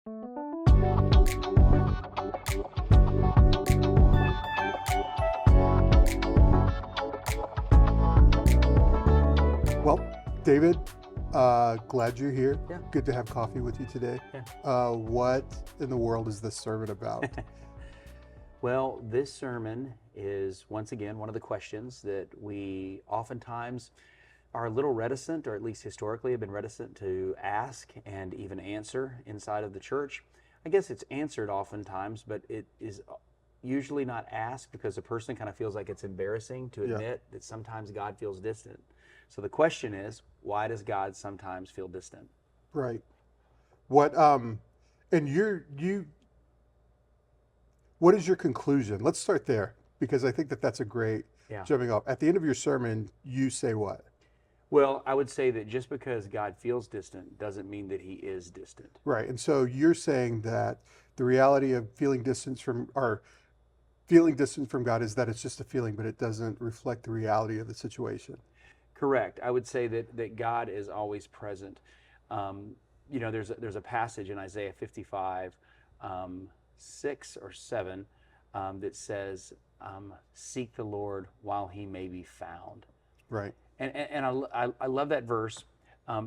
Well, David, glad you're here. Yeah. Good to have coffee with you today. Yeah. What in the world is this sermon about? Well, this sermon is once again one of the questions that we oftentimes are a little reticent, or at least historically have been reticent to ask and even answer inside of the church. I guess it's answered oftentimes, but it is usually not asked because the person kind of feels like it's embarrassing to Yeah. admit that sometimes God feels distant. So the question is, why does God sometimes feel distant? Right. What and what is your conclusion? Let's start there because I think that that's a great Yeah. jumping off. At the end of your sermon, you say what? Well, I would say that just because God feels distant doesn't mean that he is distant. Right. And so you're saying that the reality of feeling distance from God is that it's just a feeling, but it doesn't reflect the reality of the situation. Correct. I would say that God is always present. There's a passage in Isaiah 55, 6 or 7, that says, seek the Lord while he may be found. Right. And I love that verse.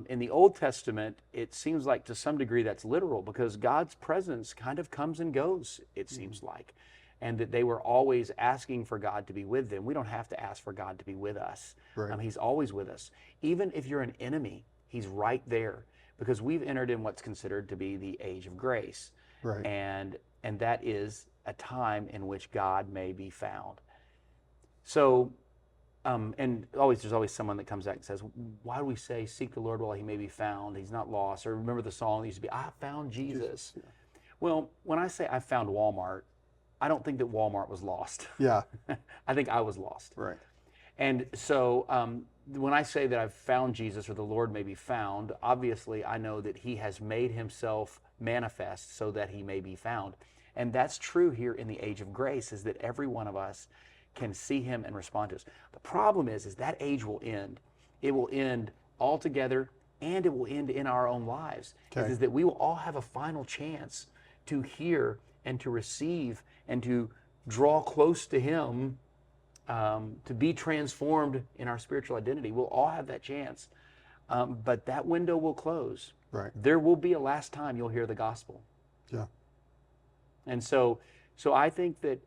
In the Old Testament, it seems like to some degree that's literal because God's presence kind of comes and goes, it seems like. And that they were always asking for God to be with them. We don't have to ask for God to be with us. Right. He's always with us. Even if you're an enemy, he's right there because we've entered in what's considered to be the age of grace. Right. And that is a time in which God may be found. So, there's always someone that comes back and says, why do we say seek the Lord while he may be found? He's not lost. Or remember the song that used to be, I found Jesus. Yeah. Well, when I say I found Walmart, I don't think that Walmart was lost. Yeah. I think I was lost. Right. And so when I say that I've found Jesus or the Lord may be found, obviously I know that he has made himself manifest so that he may be found. And that's true here in the age of grace, is that every one of us can see him and respond to us. The problem is that age will end. It will end altogether, and it will end in our own lives. Okay. Is that we will all have a final chance to hear and to receive and to draw close to him, to be transformed in our spiritual identity. We'll all have that chance. But that window will close. Right. There will be a last time you'll hear the gospel. Yeah. And so I think that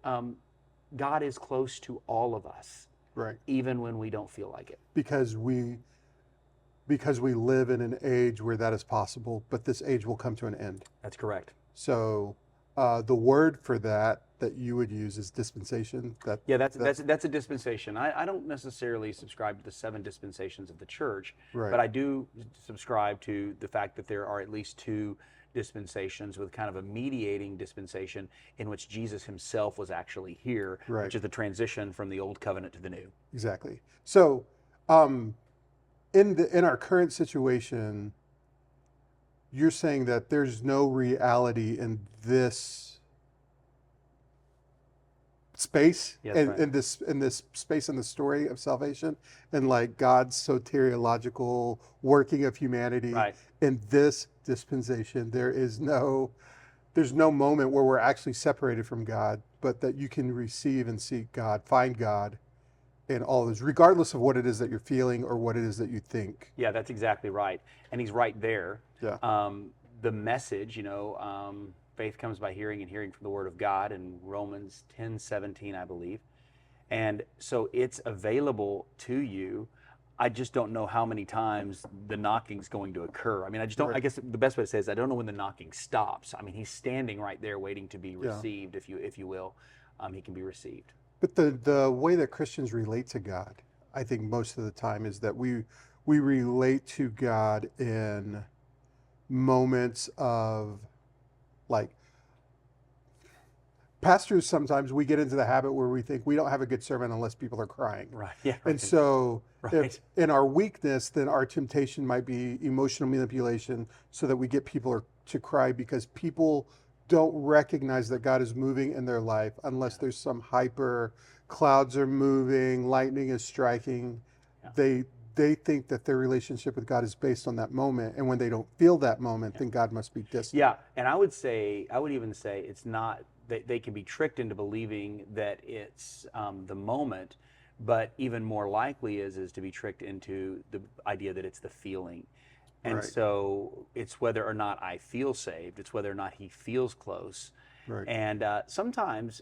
God is close to all of us, Right. even when we don't feel like it. Because we live in an age where that is possible, but this age will come to an end. That's correct. So the word for that you would use is dispensation. That's a dispensation. I don't necessarily subscribe to the 7 dispensations of the church, Right. but I do subscribe to the fact that there are at least 2 dispensations, with kind of a mediating dispensation in which Jesus himself was actually here, Right. which is the transition from the old covenant to the new. Exactly. So in our current situation, you're saying that there's no reality in this space, Yes, and right. in this space in the story of salvation, and like God's soteriological working of humanity. Right. In this dispensation, there's no moment where we're actually separated from God, but that you can receive and seek God, find God in all of this, regardless of what it is that you're feeling or what it is that you think. Yeah, that's exactly right. And he's right there. Yeah. The message, faith comes by hearing and hearing from the word of God in Romans 10:17, I believe. And so it's available to you. I just don't know how many times the knocking's going to occur. I mean, I Right. guess the best way to say it is I don't know when the knocking stops. I mean, he's standing right there waiting to be Yeah. received, if you will. He can be received. But the way that Christians relate to God, I think most of the time, is that we relate to God in moments of, like, pastors, sometimes we get into the habit where we think we don't have a good sermon unless people are crying. Right. Yeah. Right. And so Right. if in our weakness, then our temptation might be emotional manipulation so that we get people to cry, because people don't recognize that God is moving in their life unless there's some hyper, clouds are moving, lightning is striking. Yeah. they think that their relationship with God is based on that moment, and when they don't feel that moment, then God must be distant. Yeah, and I would even say it's not, they can be tricked into believing that it's the moment, but even more likely is to be tricked into the idea that it's the feeling. And Right. so it's whether or not I feel saved, it's whether or not he feels close. Right. And sometimes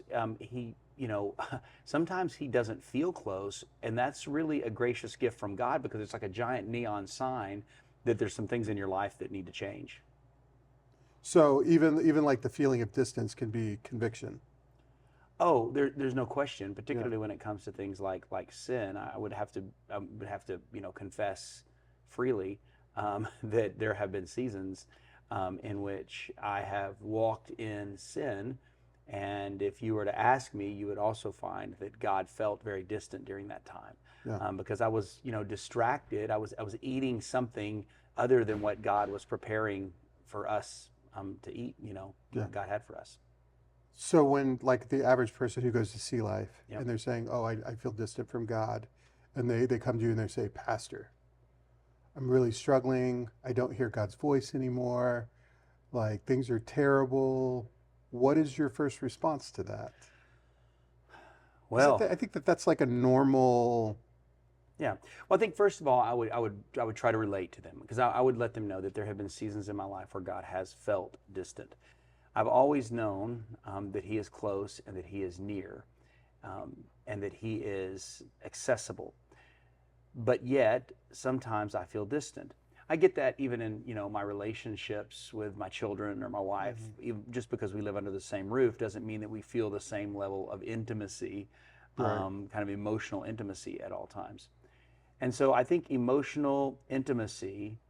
sometimes he doesn't feel close, and that's really a gracious gift from God, because it's like a giant neon sign that there's some things in your life that need to change. So even like the feeling of distance can be conviction. Oh, there's no question, particularly when it comes to things like sin. I would have to confess freely that there have been seasons in which I have walked in sin, and if you were to ask me, you would also find that God felt very distant during that time, Yeah. because I was distracted. I was eating something other than what God was preparing for us to eat. Yeah. What God had for us. So when like the average person who goes to Sea Life Yep. and they're saying, "Oh, I feel distant from God," and they come to you and they say, "Pastor, I'm really struggling. I don't hear God's voice anymore. Like things are terrible." What is your first response to that? 'Cause Well, I think that that's like a normal. yeah. Well, I think first of all, I would try to relate to them, because I would let them know that there have been seasons in my life where God has felt distant. I've always known that He is close and that He is near, and that He is accessible. But yet, sometimes I feel distant. I get that even in my relationships with my children or my wife. Even just because we live under the same roof doesn't mean that we feel the same level of intimacy, Right. kind of emotional intimacy at all times. And so I think emotional intimacy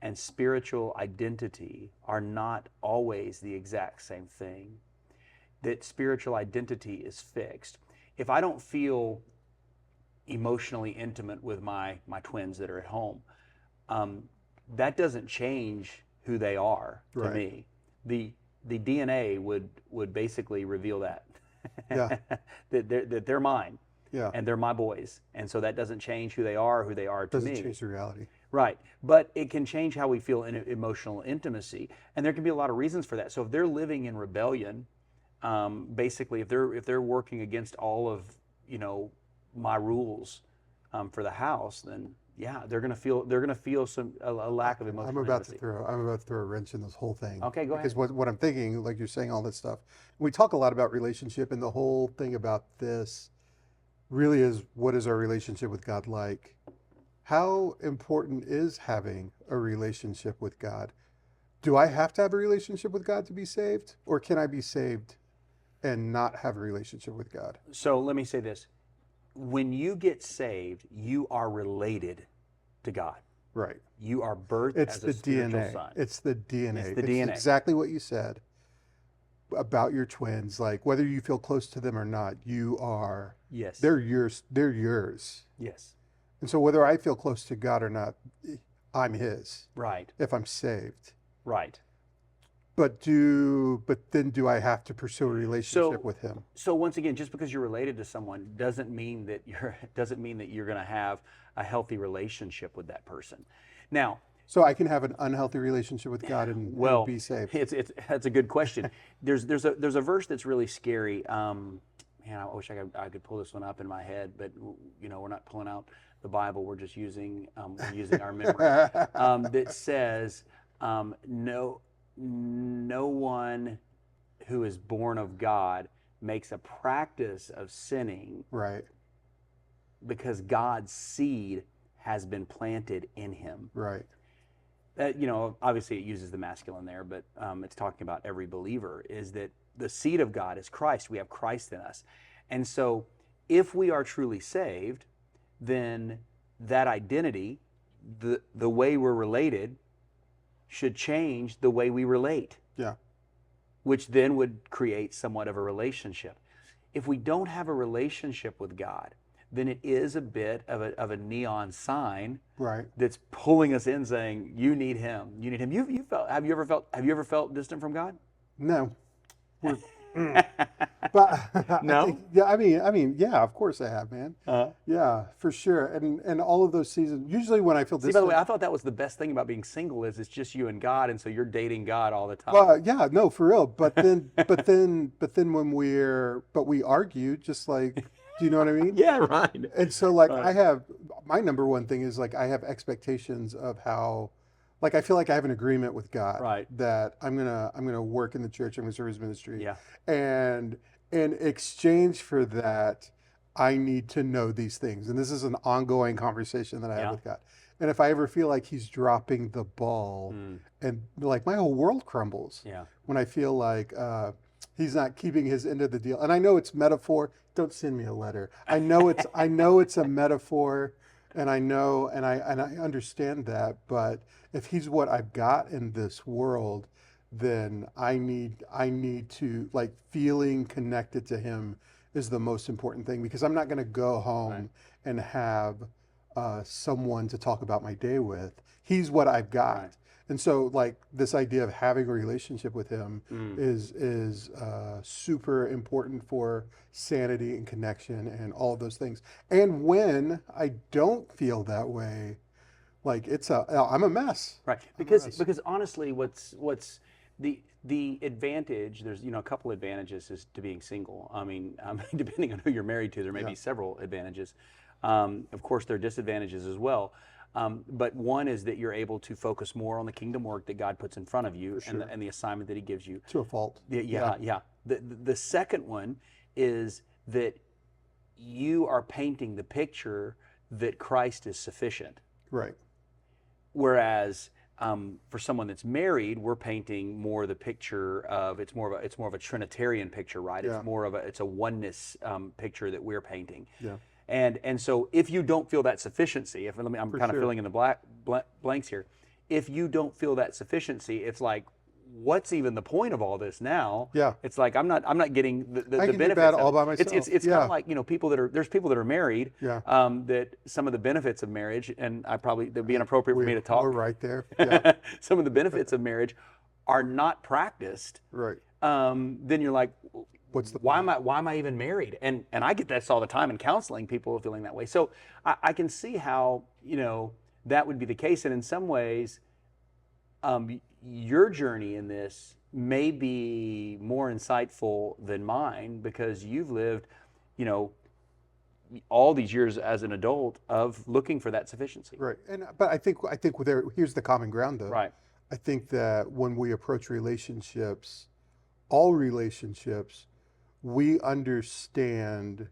and spiritual identity are not always the exact same thing. That spiritual identity is fixed. If I don't feel emotionally intimate with my twins that are at home, that doesn't change who they are to Right. me. The DNA would basically reveal that. Yeah. that they're mine Yeah. and they're my boys, and so that doesn't change who they are to Doesn't me. change the reality. Right, but it can change how we feel in emotional intimacy, and there can be a lot of reasons for that. So if they're living in rebellion, basically, if they're working against all of my rules for the house, then yeah, they're gonna feel a lack of emotional intimacy. I'm about to throw a wrench in this whole thing. Okay, go Because ahead. what I'm thinking, like you're saying all this stuff, we talk a lot about relationship, and the whole thing about this really is, what is our relationship with God like? How important is having a relationship with God? Do I have to have a relationship with God to be saved? Or can I be saved and not have a relationship with God? So let me say this: when you get saved, you are related to God. Right. You are birthed It's as a the spiritual DNA. son. It's the DNA. It's the DNA. exactly what you said about your twins. Like whether you feel close to them or not, you are. Yes. They're yours. They're yours. Yes. And so whether I feel close to God or not, I'm His Right. if I'm saved. Right. But then do I have to pursue a relationship with Him? So once again, just because you're related to someone doesn't mean that you're going to have a healthy relationship with that person. Now, So I can have an unhealthy relationship with God and well, be saved. that's a good question. There's a verse that's really scary. Man, I wish I could pull this one up in my head, but we're not pulling out the Bible. We're just using our memory. That says, no one who is born of God makes a practice of sinning, Right. because God's seed has been planted in him. Right. Obviously it uses the masculine there, but it's talking about every believer, is that the seed of God is Christ. We have Christ in us. And so if we are truly saved, then that identity, the way we're related, should change the way we relate. Yeah. Which then would create somewhat of a relationship. If we don't have a relationship with God, then it is a bit of a neon sign, Right. that's pulling us in, saying, "You need Him. You need Him." Have you ever felt distant from God? No. But No? yeah, yeah, of course I have, man. Yeah, for sure. And all of those seasons, usually when I feel See, by the way, distant, I thought that was the best thing about being single is it's just you and God, and so you're dating God all the time. well, yeah, no, for real. But then but we argue just like, do you know what I mean? Yeah, right. And so like Right. my number one thing is like I have expectations of how, like I feel like I have an agreement with God Right. that I'm gonna work in the church, I'm gonna serve His ministry, Yeah. and in exchange for that, I need to know these things, and this is an ongoing conversation that I have Yeah. with God. And if I ever feel like He's dropping the ball, Mm, and like my whole world crumbles yeah. when I feel like He's not keeping His end of the deal, and I know it's metaphor. Don't send me a letter. I know it's a metaphor, and I understand that. But if He's what I've got in this world, then I need to, like, feeling connected to Him is the most important thing, because I'm not going to go Right. home and have someone to talk about my day with. He's what I've got. Right. And so, like, this idea of having a relationship with Him Mm. is super important for sanity and connection and all of those things. And when I don't feel that way, like I'm a mess. Right. I'm a Because mess. honestly, what's the advantage? There's a couple advantages is to being single. I mean, depending on who you're married to, there may Yeah, be several advantages. Of course, there are disadvantages as well. But one is that you're able to focus more on the kingdom work that God puts in front of you for sure. and the assignment that He gives you. To a fault. Yeah, Yeah, yeah, yeah. The second one is that you are painting the picture that Christ is sufficient. right. Whereas for someone that's married, we're painting more the picture of it's more of a Trinitarian picture, right? Yeah, It's a oneness picture that we're painting. yeah, And so if you don't feel that sufficiency, I'm for kind of sure. filling in the blanks here. If you don't feel that sufficiency, it's like, what's even the point of all this now? Yeah, It's like I'm not getting I the can do benefits bad of all it. by It's myself. it's kind of Yeah, like there's people that are married yeah. that some of the benefits of marriage, and it'd be inappropriate for me to We're talk. right there. Yeah, Some of the benefits of marriage are not practiced. right. Then you're like, What's the why point? am I even married? And I get this all the time in counseling, people feeling that way. So I can see how that would be the case, and in some ways, your journey in this may be more insightful than mine because you've lived, you know, all these years as an adult of looking for that sufficiency. Right. But I think here's the common ground though. Right. I think that when we approach relationships, all relationships, we understand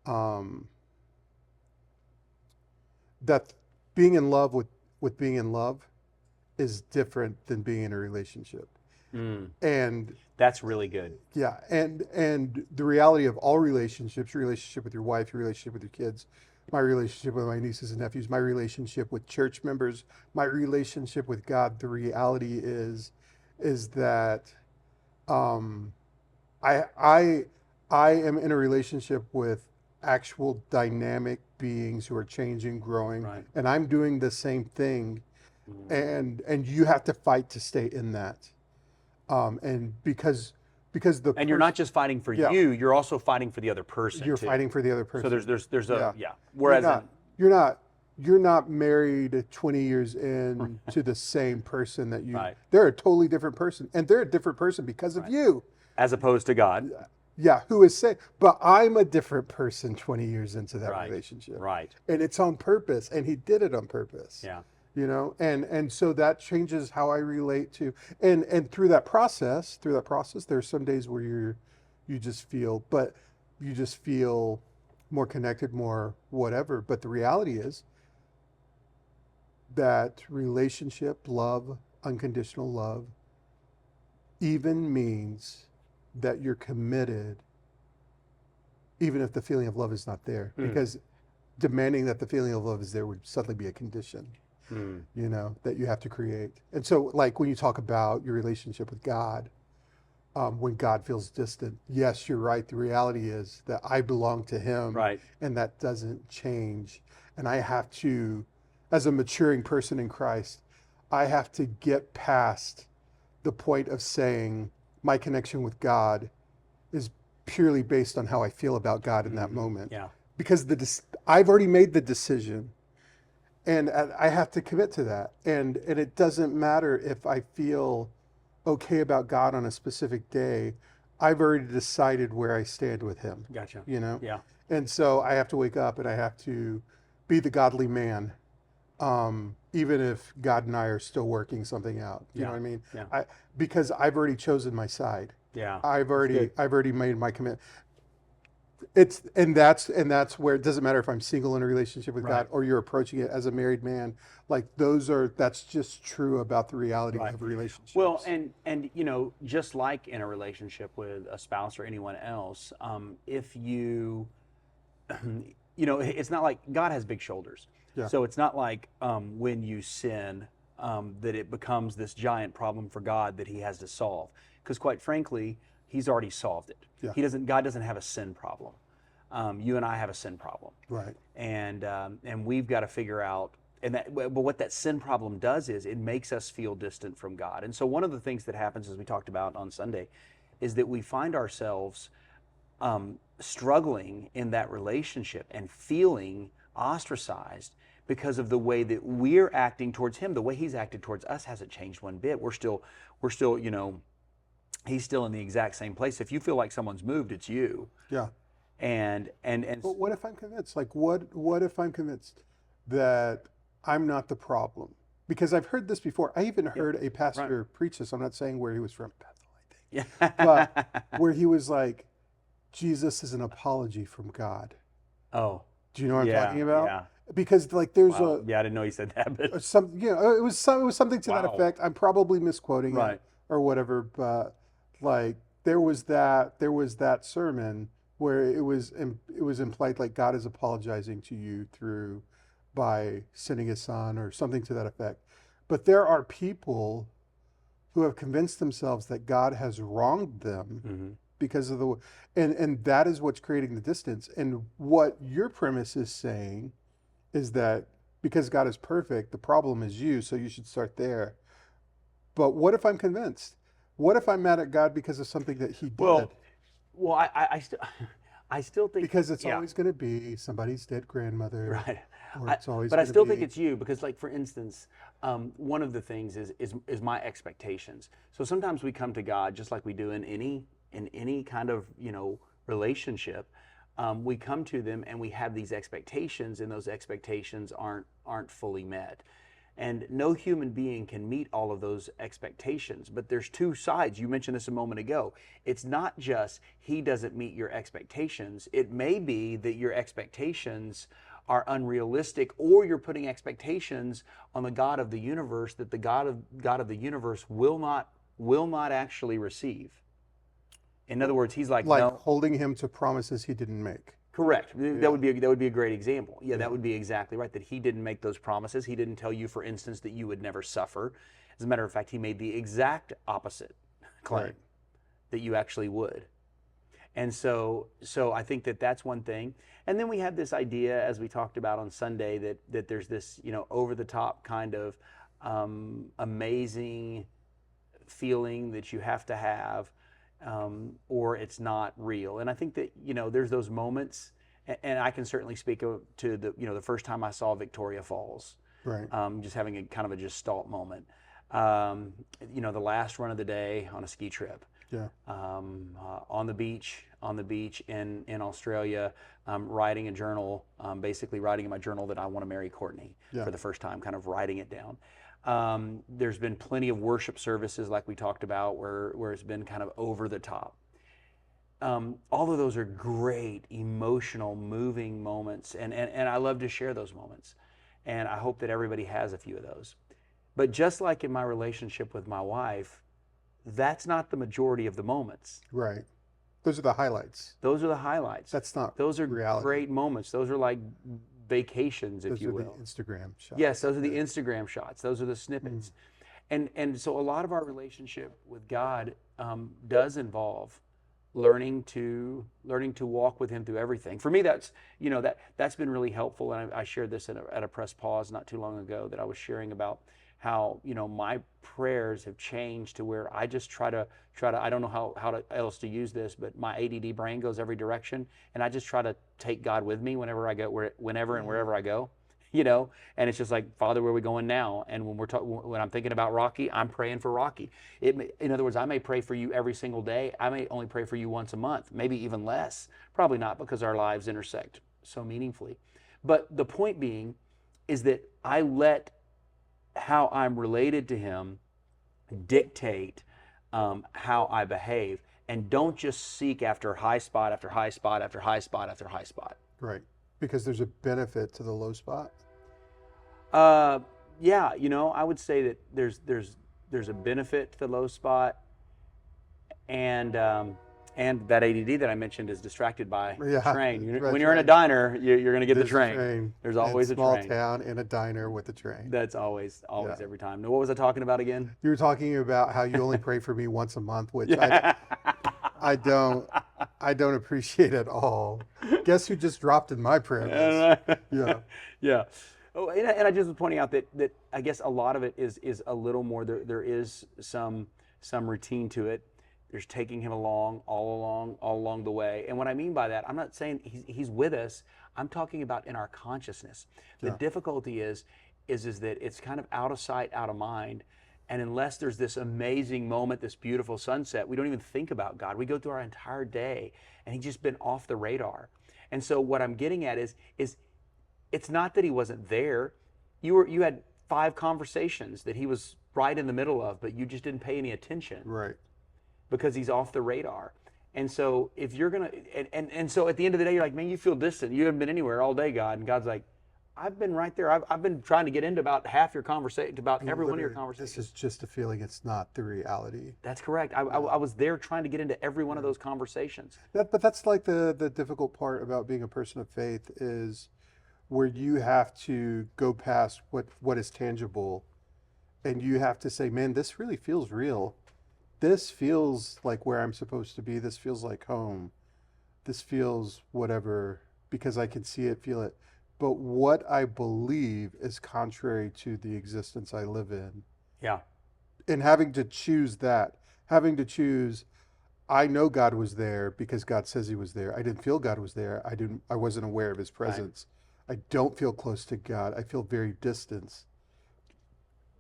um, that being in love with being in love is different than being in a relationship. Mm, And that's really good. yeah, and the reality of all relationships, your relationship with your wife, your relationship with your kids, my relationship with my nieces and nephews, my relationship with church members, my relationship with God, the reality is that um, I I am in a relationship with actual dynamic beings who are changing, growing, Right. and I'm doing the same thing, Mm, and you have to fight to stay in that, and because the and you're not just fighting for yeah, you, you're also fighting for the other person you're too. fighting for the other So person. there's Yeah. a yeah. You're Whereas not in you're not you're not married 20 years in to the same person that you right, they're a totally different person, and they're a different person because of right. you. As opposed to God. Yeah, who is saying, but I'm a different person 20 years into that Right. relationship. Right. And it's on purpose, and he did it on purpose. Yeah. And so that changes how I relate to, and through that process, there's some days where you just feel more connected, more whatever. But the reality is that relationship, love, unconditional love, even means that you're committed, even if the feeling of love is not there, Mm, because demanding that the feeling of love is there would suddenly be a condition, mm, that you have to create. And so, like, when you talk about your relationship with God, when God feels distant, yes, you're right. The reality is that I belong to Him, right. and that doesn't change. And I have to, as a maturing person in Christ, I have to get past the point of saying, my connection with God is purely based on how I feel about God in that moment. Yeah. Because I've already made the decision, and I have to commit to that. And it doesn't matter if I feel okay about God on a specific day. I've already decided where I stand with Him. Gotcha. You know? Yeah. And so I have to wake up and I have to be the godly man, even if God and I are still working something out. You know what I mean? Yeah. Because I've already chosen my side. Yeah. I've good. already made my commitment. That's where it doesn't matter if I'm single in a relationship with Right. God or you're approaching it as a married man. Like that's just true about the reality Right. of relationships. Well, and you know, just like in a relationship with a spouse or anyone else, if you, you know, it's not like God has big shoulders. Yeah. So it's not like when you sin that it becomes this giant problem for God that He has to solve. Because quite frankly, He's already solved it. Yeah. God doesn't have a sin problem. You and I have a sin problem. Right. And we've got to figure out, but what that sin problem does is it makes us feel distant from God. And so one of the things that happens, as we talked about on Sunday, is that we find ourselves struggling in that relationship and feeling ostracized because of the way that we're acting towards Him. The way He's acted towards us hasn't changed one bit. We're still, you know, He's still in the exact same place. If you feel like someone's moved, it's you. Yeah. And But what if I'm convinced? Like, what if I'm convinced that I'm not the problem? Because I've heard this before. I even heard a pastor preach this. I'm not saying where he was from, Bethel, I think. yeah. But where he was like, Jesus is an apology from God. Oh, Do you know what I'm talking about? Yeah. Because like there's Wow. Yeah, I didn't know you said that, but some, you know, it was something to that Wow. effect. I'm probably misquoting Right. it or whatever, but like there was that sermon where it was implied like God is apologizing to you by sending His Son or something to that effect. But there are people who have convinced themselves that God has wronged them because of and that is what's creating the distance. And what your premise is saying is that because God is perfect, the problem is you, so you should start there. But what if I'm convinced? What if I'm mad at God because of something that He did? Well, I still think Because it's yeah. always going to be somebody's dead grandmother, right. or it's always. But I gonna still be, think it's you because, like for instance, one of the things is my expectations. So sometimes we come to God just like we do in any kind of relationship. We come to them and we have these expectations, and those expectations aren't fully met. And no human being can meet all of those expectations. But there's two sides. You mentioned this a moment ago. It's not just He doesn't meet your expectations. It may be that your expectations are unrealistic, or you're putting expectations on the God of the universe that the God of the universe will not actually receive. In other words, He's like no. holding Him to promises He didn't make. Correct. That would be a great example. Yeah, that would be exactly right. That He didn't make those promises. He didn't tell you, for instance, that you would never suffer. As a matter of fact, He made the exact opposite claim, Right. that you actually would. And so I think that that's one thing. And then we have this idea, as we talked about on Sunday, that there's this over the top kind of amazing feeling that you have to have. Or it's not real. And I think that there's those moments, and I can certainly speak to the first time I saw Victoria Falls, Right. just having a kind of a gestalt moment. The last run of the day on a ski trip, Yeah. on the beach in Australia, writing a journal, basically writing in my journal that I want to marry Courtney for the first time, kind of writing it down. There's been plenty of worship services like we talked about where it's been kind of over the top. All of those are great, emotional, moving moments, and I love to share those moments. And I hope that everybody has a few of those. But just like in my relationship with my wife, that's not the majority of the moments. Right. Those are the highlights. Those are the highlights. That's not Those are reality. great moments. Those are like vacations, if Those you are will. the Instagram shots. Yes, those are the Instagram shots. Those are the snippets. And so a lot of our relationship with God does involve learning to walk with Him through everything. For me, that's been really helpful. And I shared this at a press pause not too long ago, that I was sharing about how my prayers have changed to where I just try to I don't know how else to use this, but my ADD brain goes every direction, and I just try to take God with me whenever I go, whenever and wherever I go. And it's just like, Father, where are we going now? And when I'm thinking about Rocky, I'm praying for Rocky. In other words, I may pray for you every single day. I may only pray for you once a month, maybe even less. Probably not, because our lives intersect so meaningfully. But the point being is that I let how I'm related to him dictate how I behave, and don't just seek after high spot after high spot after high spot after high spot. Right. Because there's a benefit to the low spot. Yeah, I would say that there's a benefit to the low spot, and that ADD that I mentioned is distracted by train. When you're in a diner, you're going to get the train. There's always a train. Small town in a diner with a train. That's always every time. Now, what was I talking about again? You were talking about how you only pray for me once a month, which I don't appreciate at all. Guess who just dropped in my prayer list? Yeah. Yeah. Oh, and I just was pointing out that I guess a lot of it is a little more. There is some routine to it. There's taking him all along the way. And what I mean by that, I'm not saying he's with us. I'm talking about in our consciousness. The difficulty is that it's kind of out of sight, out of mind. And unless there's this amazing moment, this beautiful sunset, we don't even think about God. We go through our entire day, and he's just been off the radar. And so what I'm getting at is it's not that he wasn't there. You had 5 conversations that he was right in the middle of, but you just didn't pay any attention. Right. Because he's off the radar. And so if you're gonna, and so at the end of the day, you're like, man, you feel distant. You haven't been anywhere all day, God. And God's like, I've been right there. I've been trying to get into about half your conversation, about every one of your conversations. This is just a feeling. It's not the reality. That's correct. I was there trying to get into every one of those conversations. But that's like the difficult part about being a person of faith, is where you have to go past what is tangible, and you have to say, man, this really feels real. This feels like where I'm supposed to be. This feels like home. This feels whatever, because I can see it, feel it. But what I believe is contrary to the existence I live in. Yeah. And having to choose, I know God was there because God says he was there. I didn't feel God was there. I wasn't aware of his presence. Right. I don't feel close to God. I feel very distant.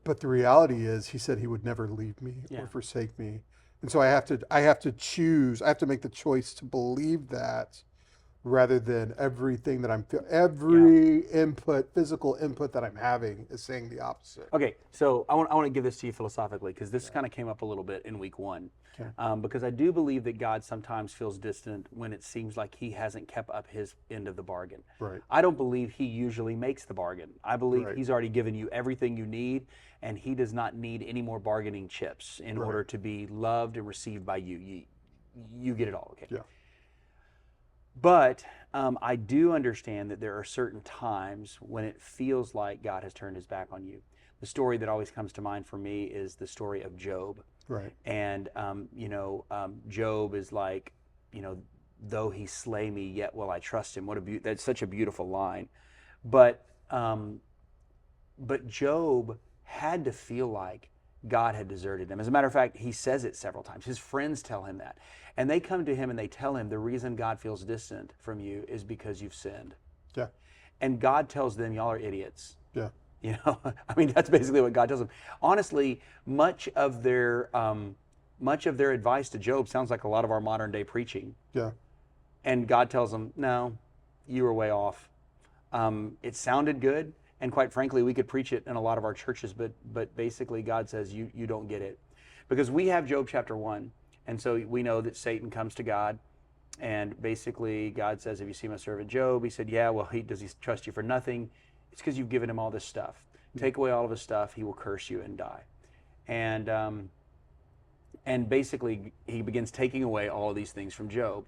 But the reality is, he said he would never leave me or forsake me. And so I have to choose. I have to make the choice to believe that, rather than everything that I'm feeling. Every input, physical input that I'm having is saying the opposite. Okay, so I want to give this to you philosophically, because this kind of came up a little bit in week 1. Okay. Because I do believe that God sometimes feels distant when it seems like he hasn't kept up his end of the bargain. Right. I don't believe he usually makes the bargain. I believe he's already given you everything you need, and he does not need any more bargaining chips in order to be loved and received by you. You get it all, okay? Yeah. But I do understand that there are certain times when it feels like God has turned his back on you. The story that always comes to mind for me is the story of Job. Right. And, Job is like, though he slay me, yet will I trust him. That's such a beautiful line. But Job had to feel like God had deserted him. As a matter of fact, he says it several times. His friends tell him that. And they come to him and they tell him the reason God feels distant from you is because you've sinned. Yeah. And God tells them, y'all are idiots. Yeah. I mean, that's basically what God tells them. Honestly, much of their advice to Job sounds like a lot of our modern day preaching. Yeah. And God tells them, no, you were way off. It sounded good. And quite frankly, we could preach it in a lot of our churches, but basically God says you don't get it. Because we have Job chapter 1, and so we know that Satan comes to God, and basically God says, have you seen my servant Job? He said, yeah, well, does he trust you for nothing? It's because you've given him all this stuff. Take away all of his stuff, he will curse you and die. And basically he begins taking away all of these things from Job.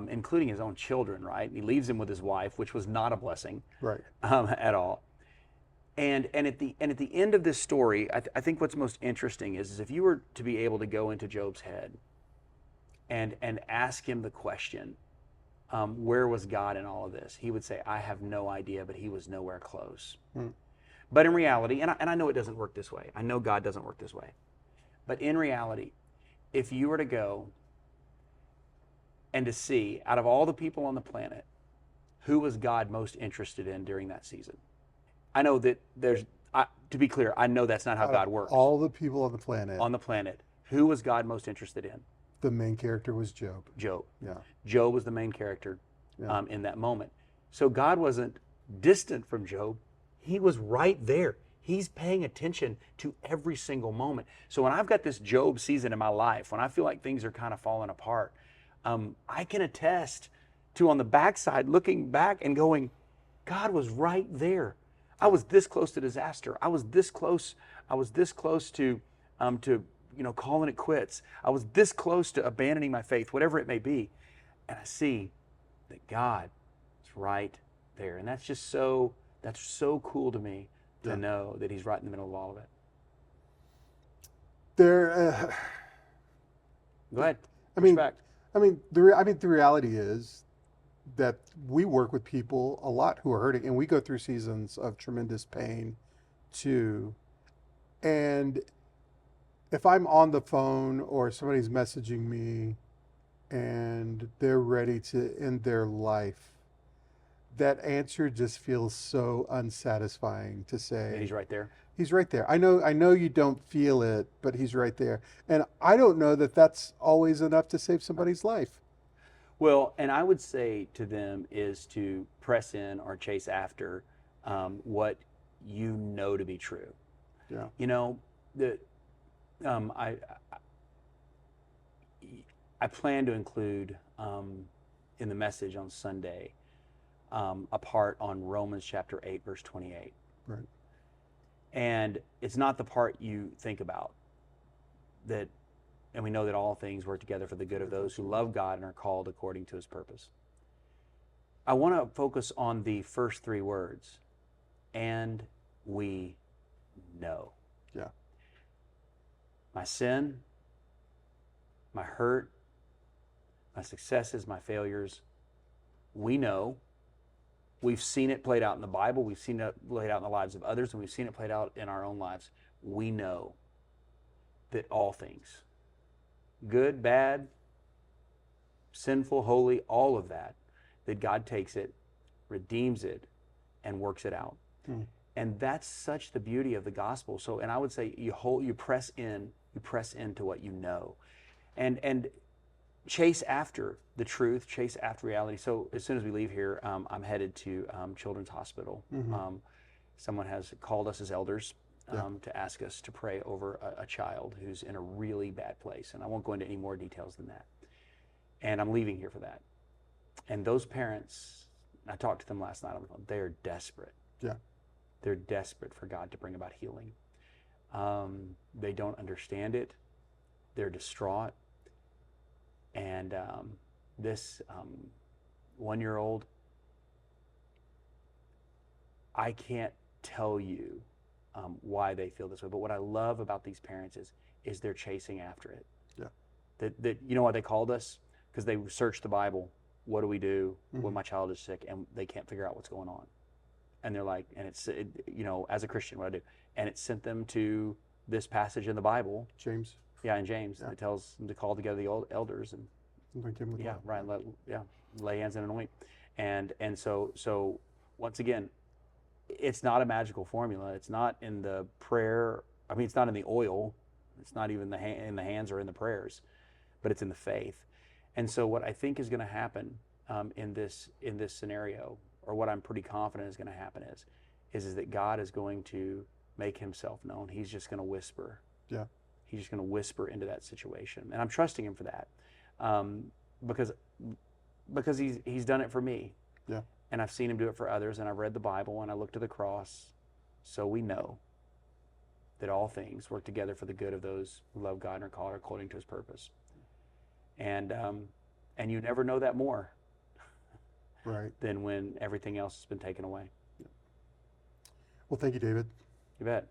Including his own children, right? He leaves him with his wife, which was not a blessing, right? At all. And at the end of this story, I think what's most interesting is if you were to be able to go into Job's head and ask him the question, where was God in all of this? He would say, I have no idea, but he was nowhere close. But in reality, and I know it doesn't work this way. I know God doesn't work this way. But in reality, if you were to go and to see, out of all the people on the planet, who was God most interested in during that season? I know that to be clear, I know that's not how Out God of works. all the people on the planet, On the planet, who was God most interested in? the main character was Job. Job. Yeah. Job was the main character Yeah. in that moment. So God wasn't distant from Job. He was right there. He's paying attention to every single moment. So when I've got this Job season in my life, when I feel like things are kind of falling apart, I can attest to on the backside looking back and going, God was right there. I was this close to disaster. I was this close. I was this close to calling it quits. I was this close to abandoning my faith, whatever it may be. And I see that God is right there. And that's so cool to me to know that he's right in the middle of all of it. There, Go ahead. I mean, Respect. the reality is that we work with people a lot who are hurting, and we go through seasons of tremendous pain too. And if I'm on the phone or somebody's messaging me and they're ready to end their life, that answer just feels so unsatisfying to say. And he's right there. He's right there. I know you don't feel it, but he's right there. And I don't know that that's always enough to save somebody's life. Well, and I would say to them is to press in or chase after what you know to be true. Yeah. You know, I plan to include in the message on Sunday a part on Romans chapter 8, verse 28. Right. And it's not the part you think about, that, and we know that all things work together for the good of those who love God and are called according to his purpose. I want to focus on the first three words, and we know. Yeah. My sin, my hurt, my successes, my failures, we know. We've seen it played out in the Bible. We've seen it played out in the lives of others, and we've seen it played out in our own lives. We know that all things, good, bad, sinful, holy, all of that God takes it, redeems it, and works it out. And that's such the beauty of the gospel. So, and I would say you press into what you know, and chase after the truth, chase after reality. So as soon as we leave here, I'm headed to Children's Hospital. Someone has called us as elders to ask us to pray over a child who's in a really bad place. And I won't go into any more details than that. And I'm leaving here for that. And those parents, I talked to them last night on the phone, they're desperate. Yeah. They're desperate for God to bring about healing. They don't understand it. They're distraught. And this 1-year-old, I can't tell you why they feel this way. But what I love about these parents is they're chasing after it. Yeah. That you know why they called us? Because they searched the Bible. What do we do when my child is sick and they can't figure out what's going on? And they're like, and as a Christian, what do I do? And it sent them to this passage in the Bible. James. Yeah, in James, it tells them to call together the elders and lay hands and anoint. And so once again, it's not a magical formula. It's not in the prayer. I mean, it's not in the oil. It's not even in the hands or in the prayers, but it's in the faith. And so what I think is going to happen in this scenario, or what I'm pretty confident is going to happen is that God is going to make himself known. He's just going to whisper. Yeah. He's just going to whisper into that situation. And I'm trusting him for that because he's done it for me. Yeah. And I've seen him do it for others, and I've read the Bible, and I look to the cross. So we know that all things work together for the good of those who love God and are called according to his purpose. And you never know that more Right. than when everything else has been taken away. Well, thank you, David. You bet.